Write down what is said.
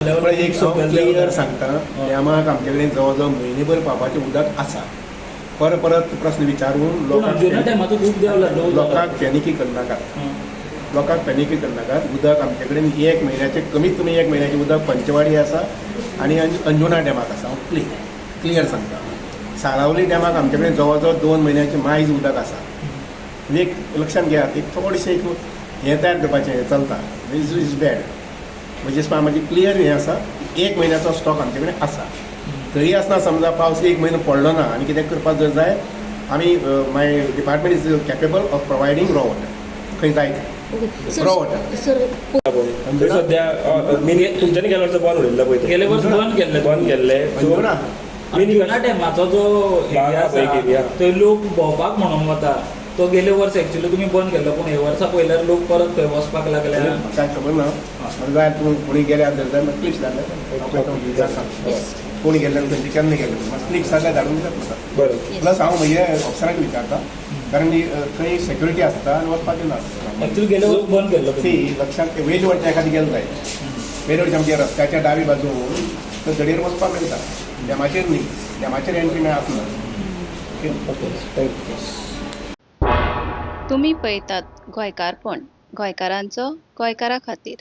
पण एक क्लियर सांगता डॅमाक आमचे कडेन जवळ जवळ म्हयनेभर पावपाचें उदक आसा. परत प्रश्न विचारून लोकांक पॅनिकी करनाकात. लोकांक पॅनिकी करनाकात. उदक आमचे कडेन एक म्हयन्याचे कमीत कमी एक म्हयन्याचें उदक पंचवाडी आसा आनी अंजुना डॅमाक आसा. हांव क्लियर सांगता. साळावली डॅमाक आमचे कडेन जवळ जवळ 2 म्हयन्याचें मायज उदक आसा. म्हणजे एक लक्षात घेयात, एक थोडेशें एक हें तयार करपाचें चलता. Is bad. म्हणजे म्हाजी क्लियर हें आसा, 1 म्हयन्याचो स्टॉक आमचे कडेन आसा. तरी आसतना समजा पावस 1 म्हयनो पडलो ना आनी कितें करपाक जर जाय, आमी my department is capable of providing raw water. खंय जाय रॉ वॉटर. सध्या तुमच्यांनी गेल्या वर्सा बंद उडयल्लो पळय, गेले वर्ष बंद केल्ले अंजुना डॅमाचो जो एरिया थंय लोक भोंवपाक म्हणून वता. तो गेले वर्स एक्चुअली तुमी बंद केल्लो, पूण हे वर्सा पयल्यार लोक परत थंय वचपाक लागले. काय खबर ना. जाय तूं कोणी गेल्यार जर जाय म्हाका क्लिप्स धाडले. कोणी गेल्ले खंयचे केन्ना गेले म्हाका क्लिप्स जाल्यार धाडून दितात म्हाका. बरें. प्लस हांव म्हजे ऑफिसराक विचारता, कारण थंय सेक्युरिटी आसता आनी वचपाचें नासता. एक्चुअली गेले वर्स बंद केल्लो. लक्षांत वेज वटच्या एखादी गेलो जाय. वेज वटच्या आमच्या रस्त्याच्या डावी बाजून तर धडीर वचपाक मेळटा. डॅमाचेर न्ही, डॅमाचेर एंट्री मेळना. तुम्ही पळयतात गोंयकारपण, गोंयकारांचो गोंयकारा खातीर.